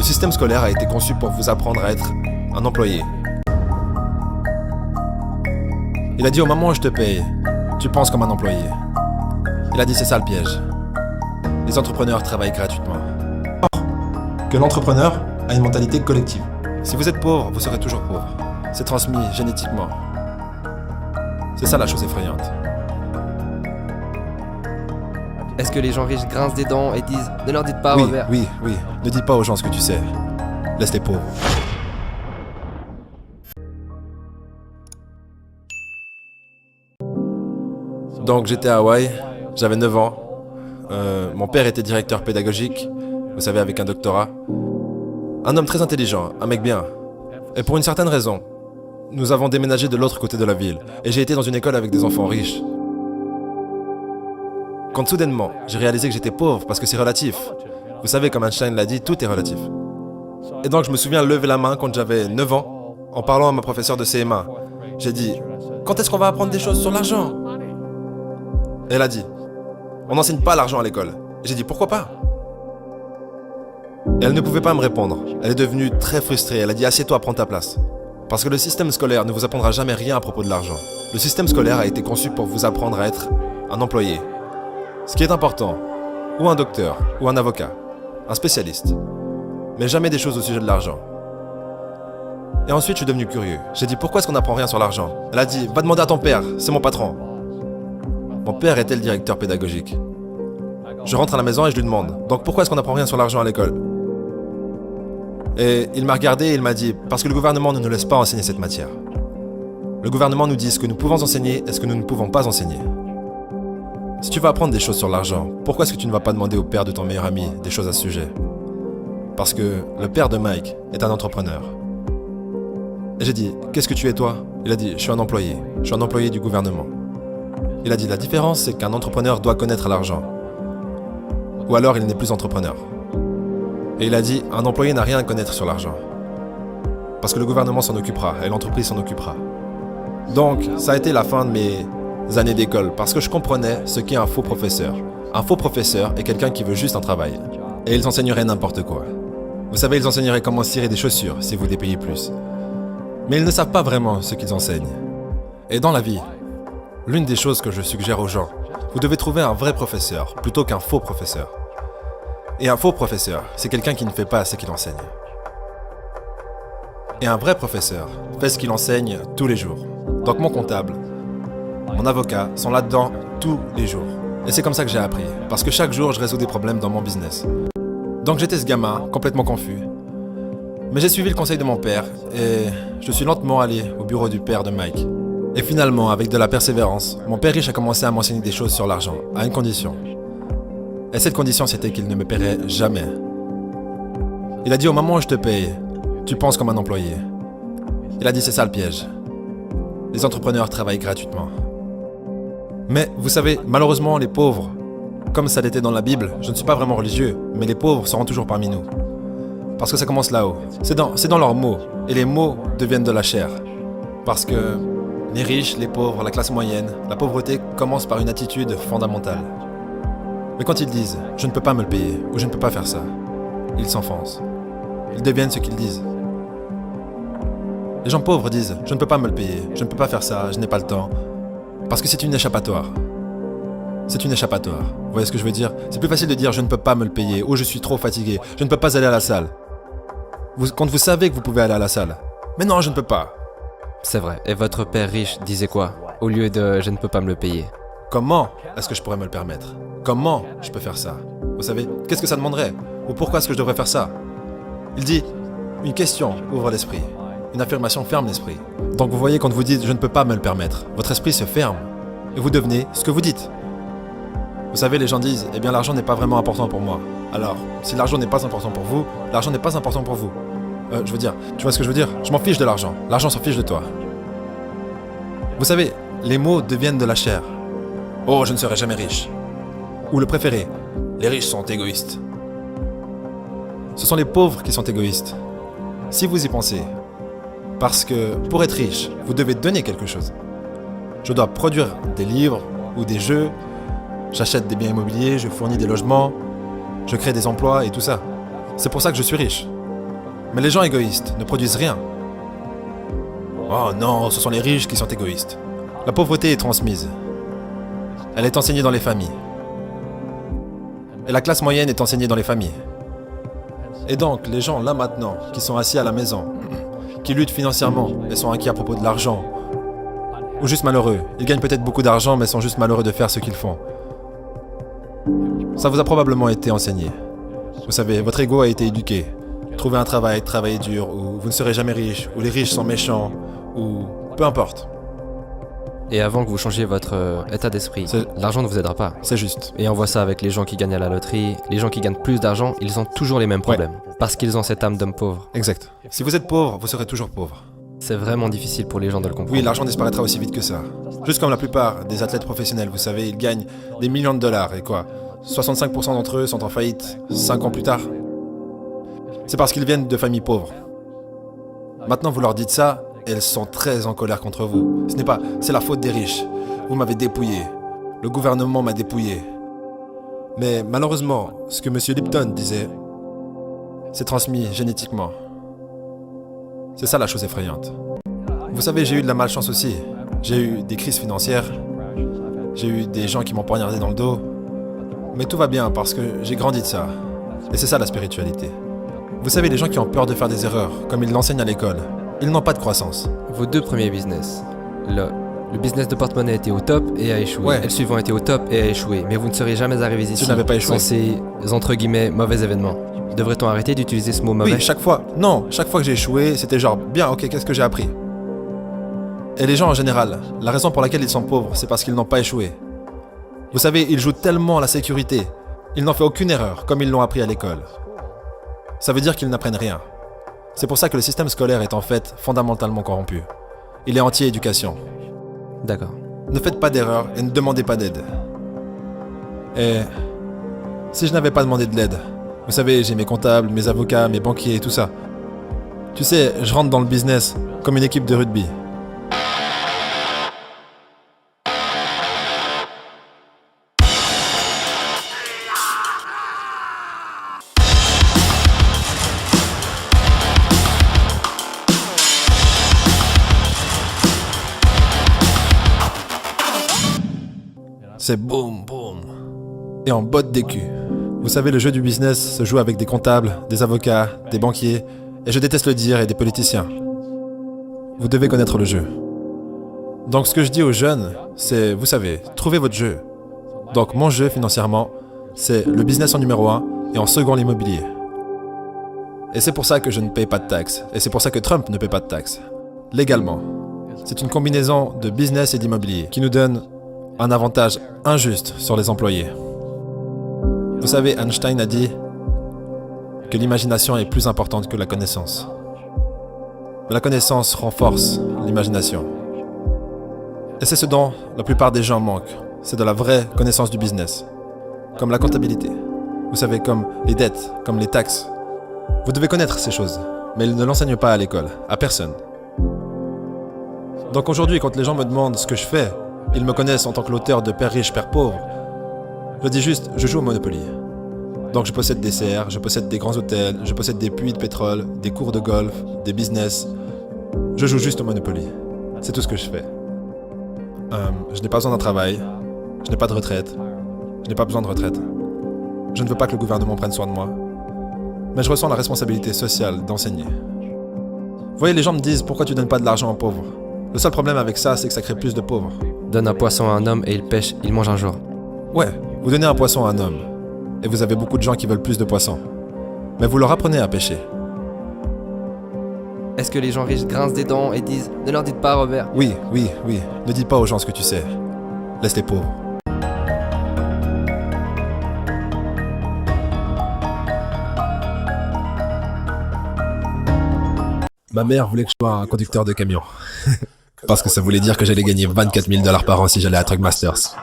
système scolaire a été conçu pour vous apprendre à être un employé. Il a dit au moment où je te paye, tu penses comme un employé. Il a dit c'est ça le piège. Les entrepreneurs travaillent gratuitement. Que l'entrepreneur a une mentalité collective. Si vous êtes pauvre, vous serez toujours pauvre. C'est transmis génétiquement. C'est ça la chose effrayante. Est-ce que les gens riches grincent des dents et disent « Ne leur dites pas, Oui, Robert ». oui. Ne dis pas aux gens ce que tu sais. Laisse les pauvres. Donc j'étais à Hawaï, j'avais 9 ans. Mon père était directeur pédagogique, vous savez, avec un doctorat. Un homme très intelligent, un mec bien. Et pour une certaine raison, nous avons déménagé de l'autre côté de la ville. Et j'ai été dans une école avec des enfants riches. Quand soudainement, j'ai réalisé que j'étais pauvre parce que c'est relatif. Vous savez, comme Einstein l'a dit, tout est relatif. Et donc je me souviens lever la main quand j'avais 9 ans, en parlant à ma professeure de CM1. J'ai dit, quand est-ce qu'on va apprendre des choses sur l'argent ? Et elle a dit, on n'enseigne pas l'argent à l'école. Et j'ai dit, pourquoi pas ? Et elle ne pouvait pas me répondre. Elle est devenue très frustrée. Elle a dit, assieds-toi, prends ta place. Parce que le système scolaire ne vous apprendra jamais rien à propos de l'argent. Le système scolaire a été conçu pour vous apprendre à être un employé. Ce qui est important, ou un docteur, ou un avocat, un spécialiste. Mais jamais des choses au sujet de l'argent. Et ensuite, je suis devenu curieux. J'ai dit, pourquoi est-ce qu'on n'apprend rien sur l'argent ? Elle a dit, va demander à ton père, c'est mon patron. Mon père était le directeur pédagogique. Je rentre à la maison et je lui demande, donc pourquoi est-ce qu'on n'apprend rien sur l'argent à l'école ? Et il m'a regardé et il m'a dit, parce que le gouvernement ne nous laisse pas enseigner cette matière. Le gouvernement nous dit ce que nous pouvons enseigner et ce que nous ne pouvons pas enseigner. Si tu veux apprendre des choses sur l'argent, pourquoi est-ce que tu ne vas pas demander au père de ton meilleur ami des choses à ce sujet ? Parce que le père de Mike est un entrepreneur. Et j'ai dit, qu'est-ce que tu es toi ? Il a dit, je suis un employé. Je suis un employé du gouvernement. Il a dit, la différence, c'est qu'un entrepreneur doit connaître l'argent. Ou alors, il n'est plus entrepreneur. Et il a dit, un employé n'a rien à connaître sur l'argent. Parce que le gouvernement s'en occupera et l'entreprise s'en occupera. Donc, ça a été la fin de mes années d'école, parce que je comprenais ce qu'est un faux professeur. Un faux professeur est quelqu'un qui veut juste un travail. Et ils enseigneraient n'importe quoi. Vous savez, ils enseigneraient comment cirer des chaussures si vous les payez plus. Mais ils ne savent pas vraiment ce qu'ils enseignent. Et dans la vie, l'une des choses que je suggère aux gens, vous devez trouver un vrai professeur plutôt qu'un faux professeur. Et un faux professeur, c'est quelqu'un qui ne fait pas ce qu'il enseigne. Et un vrai professeur fait ce qu'il enseigne tous les jours. Donc mon comptable, mon avocat sont là-dedans tous les jours. Et c'est comme ça que j'ai appris, parce que chaque jour je résous des problèmes dans mon business. Donc j'étais ce gamin, complètement confus. Mais j'ai suivi le conseil de mon père et je suis lentement allé au bureau du père de Mike. Et finalement, avec de la persévérance, mon père riche a commencé à m'enseigner des choses sur l'argent, à une condition. Et cette condition, c'était qu'il ne me paierait jamais. Il a dit au moment où je te paye, tu penses comme un employé. Il a dit c'est ça le piège. Les entrepreneurs travaillent gratuitement. Mais vous savez, malheureusement, les pauvres, comme ça l'était dans la Bible, je ne suis pas vraiment religieux, mais les pauvres seront toujours parmi nous. Parce que ça commence là-haut. C'est dans leurs mots. Et les mots deviennent de la chair. Parce que les riches, les pauvres, la classe moyenne, la pauvreté commence par une attitude fondamentale. Mais quand ils disent « je ne peux pas me le payer » ou « je ne peux pas faire ça », ils s'enfoncent. Ils deviennent ce qu'ils disent. Les gens pauvres disent « je ne peux pas me le payer, je ne peux pas faire ça, je n'ai pas le temps ». Parce que c'est une échappatoire. C'est une échappatoire. Vous voyez ce que je veux dire ? C'est plus facile de dire « je ne peux pas me le payer » ou « je suis trop fatigué, je ne peux pas aller à la salle ». Quand vous savez que vous pouvez aller à la salle. Mais non, je ne peux pas. C'est vrai. Et votre père riche disait quoi ? Au lieu de « je ne peux pas me le payer ». Comment est-ce que je pourrais me le permettre ? Comment je peux faire ça ? Vous savez, qu'est-ce que ça demanderait ? Ou pourquoi est-ce que je devrais faire ça ? Il dit, une question ouvre l'esprit. Une affirmation ferme l'esprit. Donc vous voyez, quand vous dites « je ne peux pas me le permettre », votre esprit se ferme. Et vous devenez ce que vous dites. Vous savez, les gens disent « eh bien l'argent n'est pas vraiment important pour moi ». Alors, si l'argent n'est pas important pour vous, l'argent n'est pas important pour vous. Je veux dire, tu vois ce que je veux dire ? Je m'en fiche de l'argent. L'argent s'en fiche de toi. Vous savez, les mots deviennent de la chair. Oh, je ne serai jamais riche. Ou le préféré, les riches sont égoïstes. Ce sont les pauvres qui sont égoïstes. Si vous y pensez. Parce que pour être riche, vous devez donner quelque chose. Je dois produire des livres ou des jeux, j'achète des biens immobiliers, je fournis des logements, je crée des emplois et tout ça. C'est pour ça que je suis riche. Mais les gens égoïstes ne produisent rien. Oh non, ce sont les riches qui sont égoïstes. La pauvreté est transmise. Elle est enseignée dans les familles. Et la classe moyenne est enseignée dans les familles. Et donc, les gens là maintenant, qui sont assis à la maison, qui luttent financièrement et sont inquiets à propos de l'argent, ou juste malheureux, ils gagnent peut-être beaucoup d'argent mais sont juste malheureux de faire ce qu'ils font. Ça vous a probablement été enseigné. Vous savez, votre ego a été éduqué. Trouvez un travail, travaillez dur, ou vous ne serez jamais riche, ou les riches sont méchants, ou peu importe. Et avant que vous changiez votre état d'esprit, l'argent ne vous aidera pas. C'est juste. Et on voit ça avec les gens qui gagnent à la loterie. Les gens qui gagnent plus d'argent, ils ont toujours les mêmes problèmes. Parce qu'ils ont cette âme d'homme pauvre. Exact. Si vous êtes pauvre, vous serez toujours pauvre. C'est vraiment difficile pour les gens de le comprendre. Oui, l'argent disparaîtra aussi vite que ça. Juste comme la plupart des athlètes professionnels, vous savez, ils gagnent des millions de dollars. Et quoi, 65% d'entre eux sont en faillite 5 ans plus tard. C'est parce qu'ils viennent de familles pauvres. Maintenant, vous leur dites ça, et elles sont très en colère contre vous. Ce n'est pas, c'est la faute des riches. Vous m'avez dépouillé. Le gouvernement m'a dépouillé. Mais malheureusement, ce que M. Lipton disait, c'est transmis génétiquement. C'est ça la chose effrayante. Vous savez, j'ai eu de la malchance aussi. J'ai eu des crises financières. J'ai eu des gens qui m'ont poignardé dans le dos. Mais tout va bien parce que j'ai grandi de ça. Et c'est ça la spiritualité. Vous savez, les gens qui ont peur de faire des erreurs, comme ils l'enseignent à l'école, ils n'ont pas de croissance. Vos deux premiers business. Le business de porte-monnaie était au top et a échoué. Ouais. Et le suivant était au top et a échoué. Mais vous ne seriez jamais arrivés ici Si je n'avais pas échoué. sans ces, entre guillemets, mauvais événements. Devrait-on arrêter d'utiliser ce mot mauvais? Oui, chaque fois. Non, chaque fois que j'ai échoué, c'était genre, bien, ok, qu'est-ce que j'ai appris? Et les gens en général, la raison pour laquelle ils sont pauvres, c'est parce qu'ils n'ont pas échoué. Vous savez, ils jouent tellement à la sécurité. Ils n'ont fait aucune erreur, comme ils l'ont appris à l'école. Ça veut dire qu'ils n'apprennent rien. C'est pour ça que le système scolaire est en fait fondamentalement corrompu. Il est anti-éducation. D'accord. Ne faites pas d'erreur et ne demandez pas d'aide. Et si je n'avais pas demandé de l'aide, vous savez, j'ai mes comptables, mes avocats, mes banquiers et tout ça. Tu sais, je rentre dans le business comme une équipe de rugby. C'est boum boum. Et en botte d'écu. Vous savez, le jeu du business se joue avec des comptables, des avocats, des banquiers, et je déteste le dire, et des politiciens. Vous devez connaître le jeu. Donc ce que je dis aux jeunes, c'est, vous savez, trouvez votre jeu. Donc mon jeu financièrement, c'est le business en numéro 1 et en second l'immobilier. Et c'est pour ça que je ne paye pas de taxes, et c'est pour ça que Trump ne paye pas de taxes. Légalement. C'est une combinaison de business et d'immobilier qui nous donne un avantage injuste sur les employés. Vous savez, Einstein a dit que l'imagination est plus importante que la connaissance. Mais la connaissance renforce l'imagination. Et c'est ce dont la plupart des gens manquent. C'est de la vraie connaissance du business. Comme la comptabilité. Vous savez, comme les dettes, comme les taxes. Vous devez connaître ces choses, mais ils ne l'enseignent pas à l'école, à personne. Donc aujourd'hui, quand les gens me demandent ce que je fais, ils me connaissent en tant que l'auteur de Père riche, Père pauvre. Je dis juste, je joue au Monopoly. Donc je possède des serres, je possède des grands hôtels, je possède des puits de pétrole, des cours de golf, des business. Je joue juste au Monopoly. C'est tout ce que je fais. Je n'ai pas besoin d'un travail, je n'ai pas de retraite, je n'ai pas besoin de retraite. Je ne veux pas que le gouvernement prenne soin de moi. Mais je ressens la responsabilité sociale d'enseigner. Vous voyez, les gens me disent, pourquoi tu donnes pas de l'argent aux pauvres? Le seul problème avec ça, c'est que ça crée plus de pauvres. Donne un poisson à un homme et il pêche, il mange un jour. Ouais, vous donnez un poisson à un homme, et vous avez beaucoup de gens qui veulent plus de poissons. Mais vous leur apprenez à pêcher. Est-ce que les gens riches grincent des dents et disent « Ne leur dites pas, Robert ». Oui. Ne dis pas aux gens ce que tu sais. Laisse les pauvres. Ma mère voulait que je sois un conducteur de camion. Parce que ça voulait dire que j'allais gagner 24 000 $ par an si j'allais à Truck Masters.